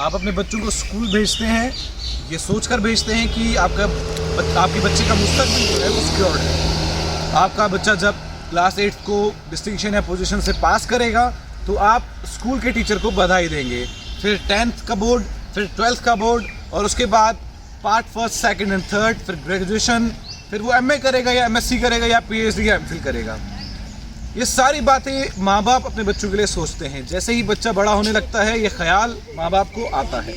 आप अपने बच्चों को स्कूल भेजते हैं ये सोचकर भेजते हैं कि आपके बच्चे का मुस्तकबिल जो है वो सिक्योर्ड है। आपका बच्चा जब क्लास 8 को डिस्टिंक्शन या पोजीशन से पास करेगा तो आप स्कूल के टीचर को बधाई देंगे, फिर 10th का बोर्ड, फिर 12th का बोर्ड, और उसके बाद part 1st, 2nd and 3rd, फिर ग्रेजुएशन, फिर वो MA करेगा या MSc करेगा या PhD या MPhil करेगा। ये सारी बातें माँ बाप अपने बच्चों के लिए सोचते हैं। जैसे ही बच्चा बड़ा होने लगता है ये ख्याल माँ बाप को आता है।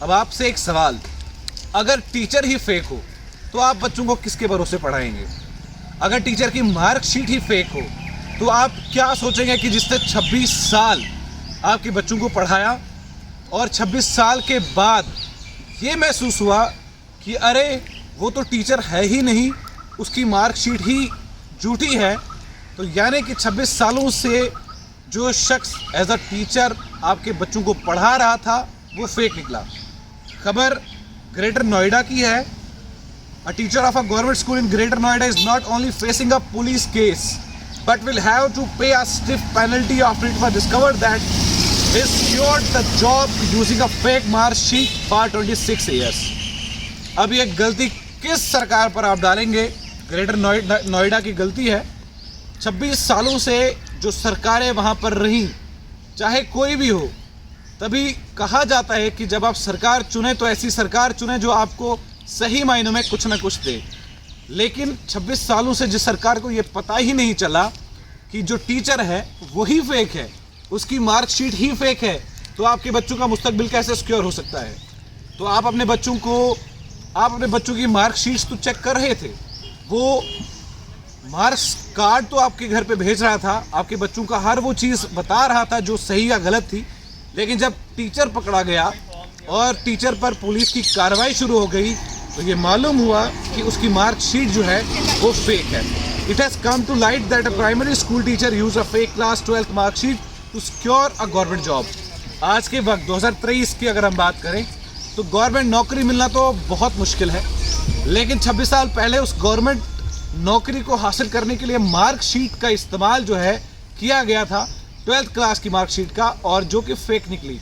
अब आपसे एक सवाल, अगर टीचर ही फेक हो तो आप बच्चों को किसके भरोसे पढ़ाएंगे? अगर टीचर की मार्कशीट ही फेक हो तो आप क्या सोचेंगे कि जिसने 26 साल आपके बच्चों को पढ़ाया और 26 साल के बाद ये महसूस हुआ कि अरे वो तो टीचर है ही नहीं, उसकी मार्कशीट ही झूठी है। तो यानी कि 26 सालों से जो शख्स एज अ टीचर आपके बच्चों को पढ़ा रहा था वो फेक निकला। खबर ग्रेटर नोएडा की है। A teacher of a government school in greater Noida is not only facing a police case but will have to pay a stiff penalty after it was discovered that he secured the job using a fake mark sheet for 26 years. अब ये गलती किस सरकार पर आप डालेंगे? Greater Noida की गलती है। 26 सालों से जो सरकारें वहाँ पर रहीं, चाहे कोई भी हो, तभी कहा जाता है कि जब आप सरकार चुने तो ऐसी सरकार चुने जो आपको सही मायनों में कुछ ना कुछ दे। लेकिन 26 सालों से जिस सरकार को ये पता ही नहीं चला कि जो टीचर है वही फेक है, उसकी मार्कशीट ही फेक है, तो आपके बच्चों का मुस्तकबिल कैसे सिक्योर हो सकता है? तो आप अपने बच्चों की मार्कशीट्स तो चेक कर रहे थे, वो मार्क्स कार्ड तो आपके घर पे भेज रहा था, आपके बच्चों का हर वो चीज़ बता रहा था जो सही या गलत थी। लेकिन जब टीचर पकड़ा गया और टीचर पर पुलिस की कार्रवाई शुरू हो गई तो ये मालूम हुआ कि उसकी मार्कशीट जो है वो फेक है। It has come to light that a primary school teacher use a fake class 12th marksheet to secure a government job. आज के वक्त 2023 की अगर हम बात करें तो गवर्नमेंट नौकरी मिलना तो बहुत मुश्किल है, लेकिन 26 साल पहले उस गवर्नमेंट नौकरी को हासिल करने के लिए मार्कशीट का इस्तेमाल जो है किया गया था 12th क्लास की मार्कशीट का, और जो कि फेक निकली।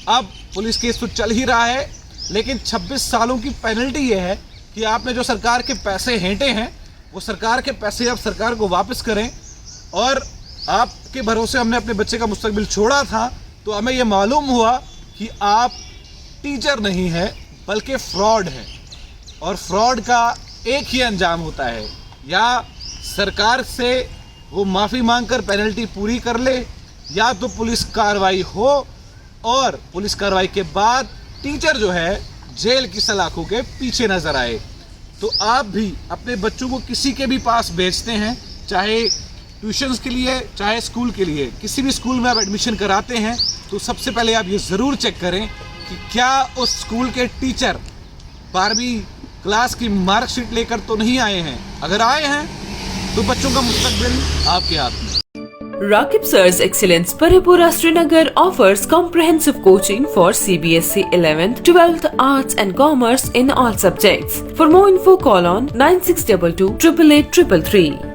अब पुलिस केस तो चल ही रहा है, लेकिन 26 सालों की पेनल्टी ये है कि आपने जो सरकार के पैसे हेंटे हैं वो सरकार के पैसे अब सरकार को वापस करें। और आपके भरोसे हमने अपने बच्चे का मुस्तकबिल छोड़ा था तो हमें ये मालूम हुआ कि आप टीचर नहीं हैं बल्कि फ्रॉड है, और फ्रॉड का एक ही अंजाम होता है, या सरकार से वो माफ़ी मांगकर पेनल्टी पूरी कर ले, या तो पुलिस कार्रवाई हो और पुलिस कार्रवाई के बाद टीचर जो है जेल की सलाखों के पीछे नजर आए। तो आप भी अपने बच्चों को किसी के भी पास भेजते हैं, चाहे ट्यूशन्स के लिए चाहे स्कूल के लिए, किसी भी स्कूल में आप एडमिशन कराते हैं तो सबसे पहले आप ये ज़रूर चेक करें कि क्या उस स्कूल के टीचर 12वीं क्लास की मार्कशीट लेकर तो नहीं आए हैं। अगर आए हैं तो बच्चों का मुस्तकबिल आपके हाथ में। Rakib Sir's Excellence Paripura Srinagar offers comprehensive coaching for CBSE 11th, 12th, Arts and Commerce in all subjects. For more info, call on 9622 888 333.